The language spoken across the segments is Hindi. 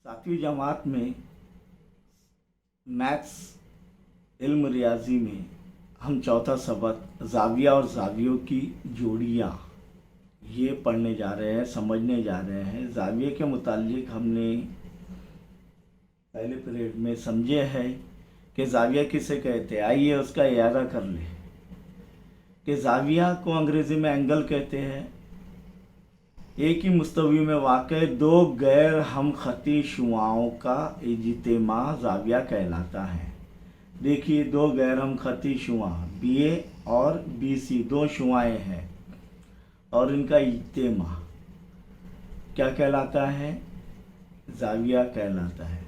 सातवीं जमात में मैथ्स इल्म रियाजी में हम चौथा सबक ज़ाविया और ज़ावियों की जोड़ियाँ ये पढ़ने जा रहे हैं, समझने जा रहे हैं। ज़ाविये के मुतालिक हमने पहले पीरियड में समझे हैं कि ज़ाविया किसे कहते हैं। आइए उसका इयादा कर लें कि ज़ाविया को अंग्रेज़ी में एंगल कहते हैं। एक ही मुस्तवी में वाक़े दो गैर हमखती शुआओं का इज्तिमा ज़ाविया कहलाता है। देखिए, दो गैर हमखती शुआ BA और BC दो शुआएँ हैं और इनका इज्तिमा क्या कहलाता है? ज़ाविया कहलाता है।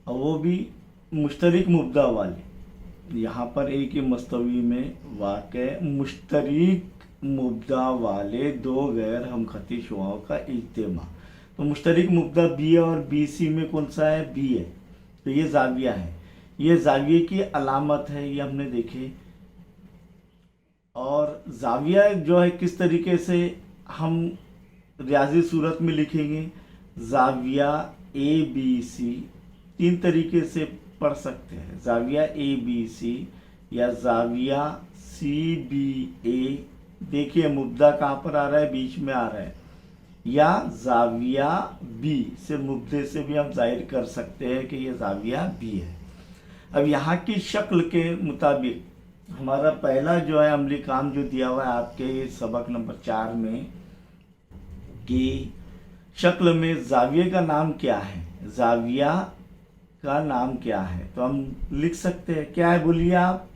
और वो भी मुश्तरिक मुब्दा वाले। यहाँ पर एक ही मुस्तवी में वाक़े मुश्तरिक मुब्दा वाले दो गैर हमखती शुआओं का इज्तिमा। तो मुश्तरिक मुब्दा BA और BC में कौन सा है? B है। तो ये ज़ाविया है। ये ज़ाविये की अलामत है, ये हमने देखे। और ज़ाविया जो है किस तरीके से हम रियाजी सूरत में लिखेंगे? ज़ाविया ABC तीन तरीके से पढ़ सकते हैं। ज़ाविया ABC या ज़ाविया CBA। देखिए मुब्दा कहाँ पर आ रहा है? बीच में आ रहा है। या ज़ाविया B से मुब्दे से भी हम जाहिर कर सकते हैं कि ये ज़ाविया B है। अब यहाँ की शक्ल के मुताबिक हमारा पहला जो है अमली काम जो दिया हुआ है आपके सबक नंबर 4 में कि शक्ल में ज़ाविये का नाम क्या है, ज़ाविया का नाम क्या है। तो हम लिख सकते हैं, क्या है बोलिए आप?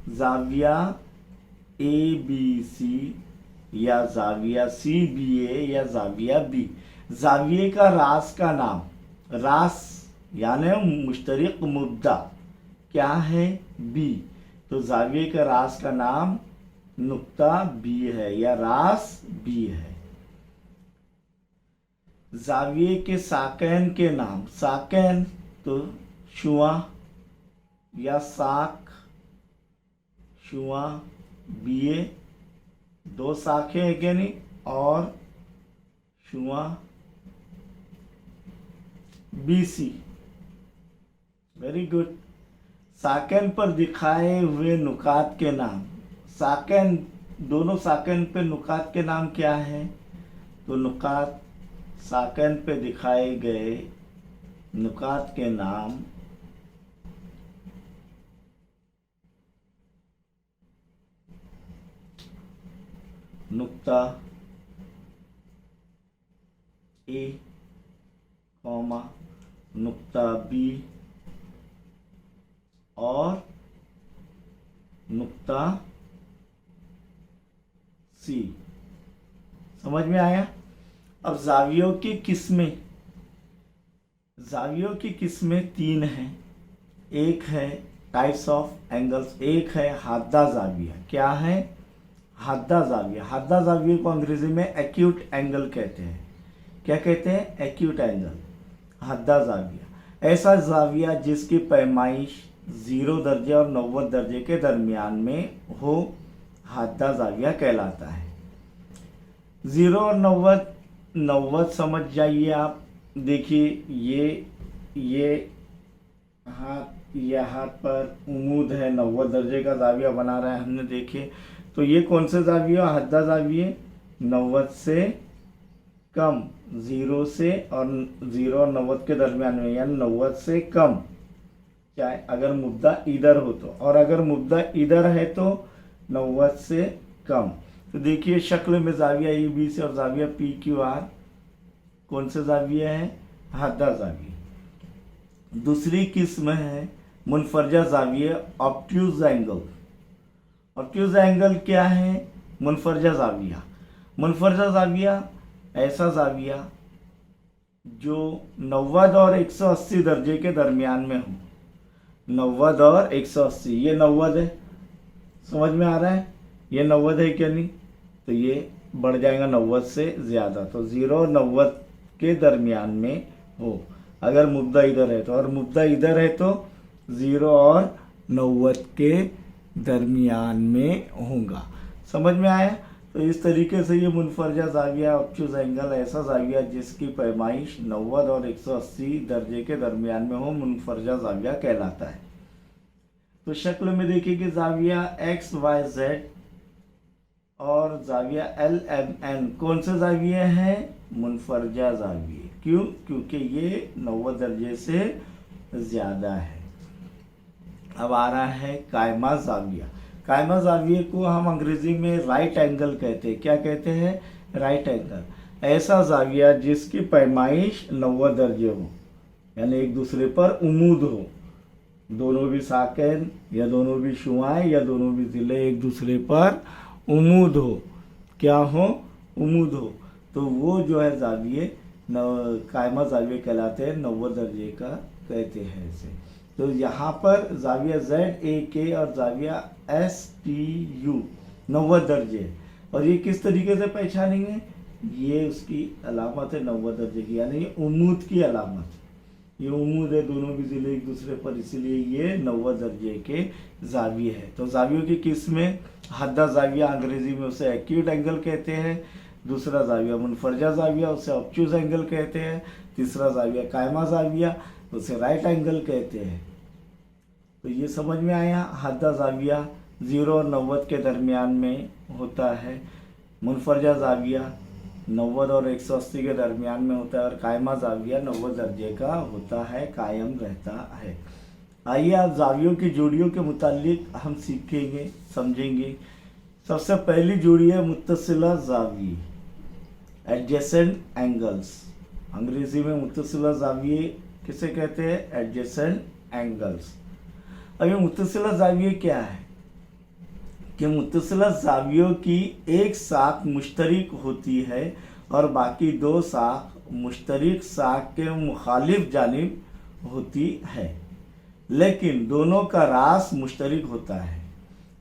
ज़ाविया ABC या ज़ाविया CBA या ज़ाविया B। ज़ाविये का रास का नाम, रास यानी मुश्तरिक मुब्दा क्या है? B। तो ज़ाविये का रास का नाम नुक्ता B है या रास B है। ज़ाविये के साकैन के नाम, साकैन तो शुआ या साक, शुआ BA दो साखें हैं क्या नहीं, और शुआ BC। Very good. साकन पर दिखाए हुए नुकात के नाम, साकन दोनों साकन पे नुकात के नाम क्या है? तो नुकात साकन पे दिखाए गए नुकात के नाम नुक्ता A, नुक्ता B और नुक्ता C। समझ में आया? अब ज़ावियों की किस्में, ज़ावियों की किस्में 3 हैं। एक है टाइप्स ऑफ एंगल्स, एक है हादा ज़ाविया। क्या है? हादा ज़ाविया। हादा ज़ाविया को अंग्रेजी में एक्यूट एंगल कहते हैं। क्या कहते हैं? एक्यूट एंगल, हादा ज़ाविया। ऐसा ज़ाविया जिसकी पैमाइश 0 दर्जे और 90 दर्जे के दरमियान में हो, हादा ज़ाविया कहलाता है। 0 और 90 समझ जाइए आप। देखिए ये हाथ, यह हाथ पर उमूद है, 90 दर्जे का ज़ाविया बना रहा है हमने। देखे तो ये कौन से ज़ाविया? हादा ज़ाविये 90 से कम, 0 से और 0 और 90 के दरमियान में, यानी 90 से कम, चाहे अगर मुब्दा इधर हो तो, और अगर मुब्दा इधर है तो 90 से कम। तो देखिए शक्ल में ज़ाविया ABC और ज़ाविया PQR कौन से ज़ाविया है? हादा ज़ाविया। दूसरी किस्म है मुनफरजा ज़ाविया, ऑब्ट्यूज एंगल। ऑब्ट्यूज एंगल क्या है? मुनफरजा ज़ाविया। मुनफरजा ज़ाविया ऐसा ज़ाविया जो 90 और 180 दर्जे के दरमियान में हो। 90 और 180, ये 90 है, समझ में आ रहा है? ये 90 है क्या नहीं? तो ये बढ़ जाएगा 90 से ज़्यादा। तो 0 और 90 के दरमियान में हो अगर मुब्दा इधर है तो, और मुब्दा इधर है तो 0 और 90 के दरमियान में होगा। समझ में आया? तो इस तरीके से ये मुनफरजा जाविया ऑब्टूज एंगल ऐसा जाविया जिसकी पैमाइश 90 और 180 दर्जे के दरमियान में हो मुनफरजा जाविया कहलाता है। तो शक्ल में देखिए कि जाविया एक्स वाई जेड और जाविया एल एम एन कौन से जाविये हैं? मुनफरजा जाविये। क्यों? क्योंकि ये 90 दर्जे से ज़्यादा है। अब आ रहा है कायमा जाविया। कायमा जाविये को हम अंग्रेजी में राइट एंगल कहते हैं। क्या कहते हैं? Right angle. ऐसा जाविया जिसकी पैमाइश 90 दर्जे हो, यानी एक दूसरे पर उमूद हो, दोनों भी साकेन या दोनों भी शुआएं या दोनों भी ज़िले एक दूसरे पर उमूद हो। क्या हो? उमूद हो। तो वो जो है जाविये कायमा जाविये कहलाते हैं, 90 दर्जे का कहते हैं इसे। तो यहाँ पर जाविया ZAK और जाविया STU 90 दर्जे, और ये किस तरीके से पहचानेंगे? ये उसकी अलामत है 90 दर्जे की, यानी उमूद की अलामत। ये उमूद है दोनों भी ज़िले एक दूसरे पर, इसीलिए ये 90 दर्जे के जाविये है। तो जावियों की किस्में, हद्दा जाविया अंग्रेजी में उसे एक्यूट एंगल कहते हैं, दूसरा जाविया मुनफरजा जाविया उसे ऑब्टूज एंगल कहते हैं, तीसरा जाविया कायमा जाविया उसे राइट एंगल कहते हैं। तो ये समझ में आया। हद्दा जाविया 0 और 90 के दरमियान में होता है, मुनफरजा जाविया 90 और 180 के दरमियान में होता है, और कायमा जाविया 90 दर्जे का होता है, कायम रहता है। आइए आप जावियों की जोड़ियों के मुतालिक हम सीखेंगे, समझेंगे। सबसे पहली जोड़ी है मुत्तसिला जाविये, एडजेसेंट एंगल्स। अंग्रेजी में मुत्तसिला जाविये किसे कहते हैं? Adjacent angles. अब ये मुत्तसिला जाविये क्या है? कि मुत्तसिला जावियों की एक साख मुश्तरिक होती है और बाकी दो साख मुश्तरिक साख के मुखालिफ जानिब होती है, लेकिन दोनों का रास मुश्तरिक होता है।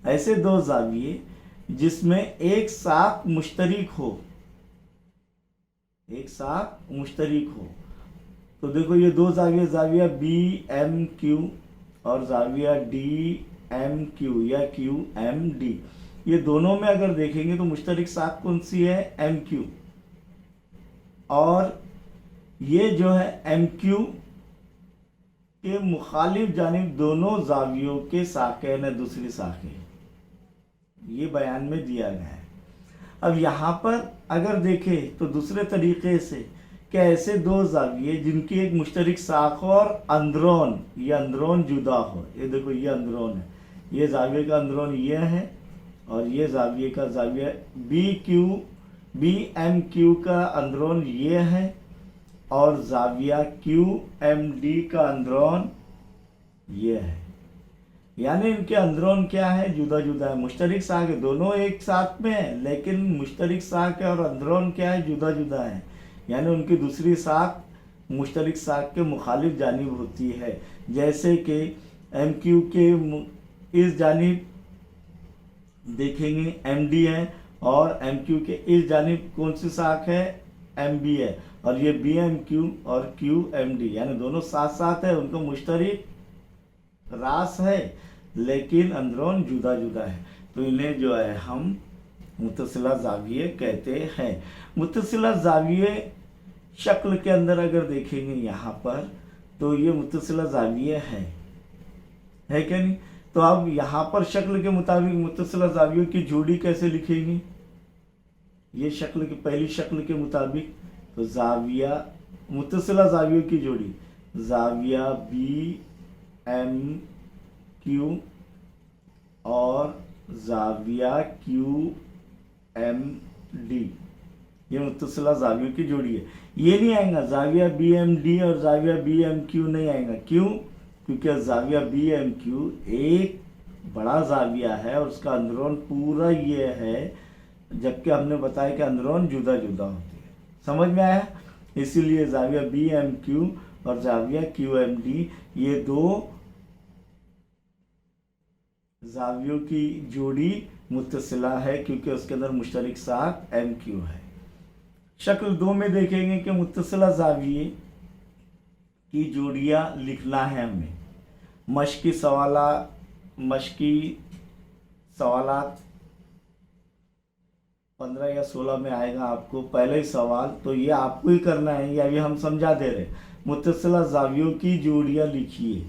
ऐसे दो जाविये जिसमें एक साख मुश्तरिक हो, एक साख मुश्तरिक हो। तो देखो ये दो जाविया, जाविया BMQ और जाविया DMQ या QMD, ये दोनों में अगर देखेंगे तो मुश्तरिक साख कौन सी है? MQ। और ये जो है MQ के मुखालिफ जानिब दोनों जावियों के साकेन है, दूसरी साखें, ये बयान में दिया गया है। अब यहाँ पर अगर देखें तो दूसरे तरीके से कि ऐसे दो जाविये जिनकी एक मुश्तरिक साख हो और अंदरोन, ये अंदरोन जुदा हो। ये देखो ये अंदरोन है, ये जाविये का अंदरोन ये है, और ये जाविये का जाविया BMQ का अंदरोन ये है, और जाविया QMD का अंदरोन ये है। यानी इनके अंदरोन क्या है? जुदा जुदा है। मुश्तरिक साख है, दोनों एक साथ में है, लेकिन मुश्तरिक साख है और अंदरोन क्या है? जुदा जुदा है। यानी उनकी दूसरी साख मुश्तरिक साख के मुखालिफ जानिब होती है। जैसे कि MQ के इस जानिब देखेंगे MD है, और MQ के इस जानिब कौन सी साख है? MB है। और ये BMQ और QMD यानी दोनों साथ साथ है, उनको मुश्तरिक रास है, लेकिन अंदरोन जुदा जुदा है। तो इन्हें जो है हम मुत्तसिला जाविये कहते हैं। मुत्तसिला जाविये शक्ल के अंदर अगर देखेंगे यहाँ पर, तो ये मुत्तसिला जाविये है क्या नहीं? तो अब यहाँ पर शक्ल के मुताबिक मुत्तसिला जावियों की जोड़ी कैसे लिखेंगे? ये शक्ल की पहली शक्ल के मुताबिक, तो जाविया मुत्तसिला जावियों की जोड़ी जाविया BMQ और जाविया QMD, ये मुत्तसिला जावियों की जोड़ी है। ये नहीं आएगा जाविया BMD और जाविया BMQ नहीं आएगा। क्यों? क्योंकि जाविया BMQ एक बड़ा जाविया है और उसका अंदरोन पूरा ये है, जबकि हमने बताया कि अंदरोन जुदा जुदा होती है। समझ में आया? इसीलिए जाविया BMQ और जाविया QMD ये दो जावियों की जोड़ी मुत्तसिला है, क्योंकि उसके अंदर मुश्तरिक साख MQ है। शक्ल 2 में देखेंगे कि मुत्तसिला जाविये की जोड़ियाँ लिखना है हमें। मश्की सवालात 15 या 16 में आएगा आपको पहले ही सवाल, तो ये आपको ही करना है, ये अभी हम समझा दे रहे। मुत्तसिला ज़ावियों की जोड़ियाँ लिखिए।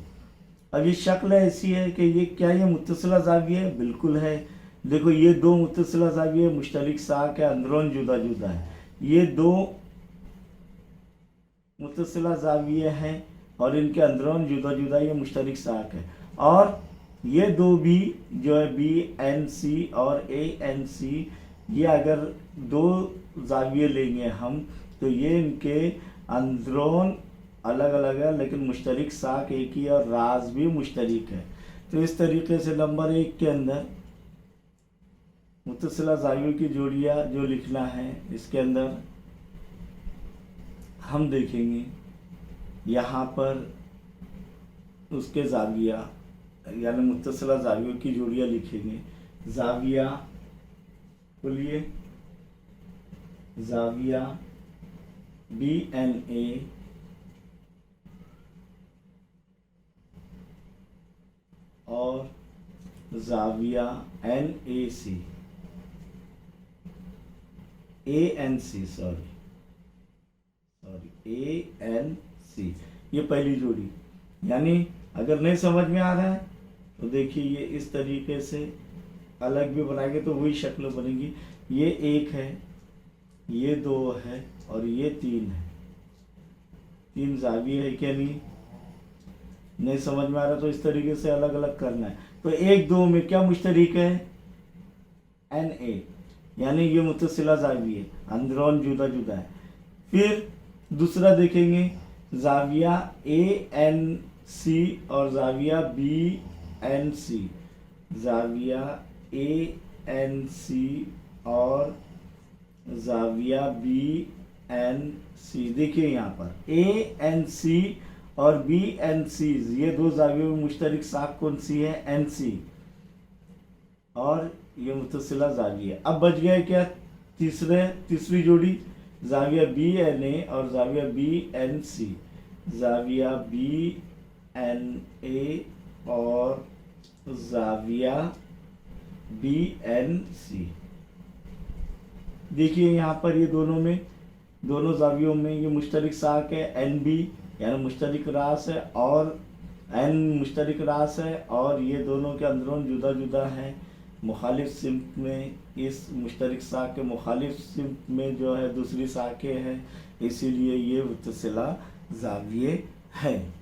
अब ये शक्ल ऐसी है कि ये क्या, ये मुत्तसिला ज़ाविया है? बिल्कुल है। देखो ये दो मुत्तसिला ज़ाविया मुश्तरिक साक है, अंदरून जुदा जुदा है। ये दो मुत्तसिला ज़ाविया हैं और इनके अंदरून जुदा जुदा ये मुश्तरिक साक है। और ये दो भी जो है BNC और ANC, ये अगर दो ज़ाविये लेंगे हम तो ये इनके अंदरून अलग अलग है लेकिन मुश्तरिक साक एक ही है और राज भी मुश्तरिक है। तो इस तरीके से नंबर 1 के अंदर मुत्तसिला ज़ावियों की जोड़ियाँ जो लिखना है, इसके अंदर हम देखेंगे यहाँ पर उसके ज़ाविया यानी मुत्तसिला ज़ावियों की जोड़ियाँ लिखेंगे। ज़ाविया बोलिए, ज़ाविया BNA और ज़ाविया NAC ANC ANC, ये पहली जोड़ी। यानी अगर नहीं समझ में आ रहा है तो देखिए ये इस तरीके से अलग भी बनाएंगे तो वही शक्ल बनेगी। ये 1 है, ये 2 है और ये 3 है। 3 ज़ाविये है क्या? नहीं समझ में आ रहा तो इस तरीके से अलग अलग करना है। तो 1 2 में क्या मुश्तरिक है? NA, यानी ये मुत्तसिला ज़ाविया अंदरून जुदा जुदा है। फिर दूसरा देखेंगे ज़ाविया ANC और ज़ाविया BNC, ज़ाविया ANC और ज़ाविया BNC। देखिए यहाँ पर ANC और BNC, ये दो ज़ावियों में मुश्तरिक साख कौन सी है? NC, और ये मुत्तसिला ज़ाविया। अब बच गया क्या? तीसरी जोड़ी ज़ाविया BNA और ज़ाविया BNC, ज़ाविया BNA और ज़ाविया BNC। देखिए यहाँ पर ये दोनों ज़ावियों में ये मुश्तरिक साख है NB, यानी मुश्तरिक रास है, और N मुश्तरिक रास है, और ये दोनों के अंदरून जुदा जुदा हैं मुखालिफ सिम्त में। इस मुश्तरिक साख के मुखालिफ सिम्त में जो है दूसरी साखें हैं, इसीलिए ये मुत्तसिला ज़ाविये हैं।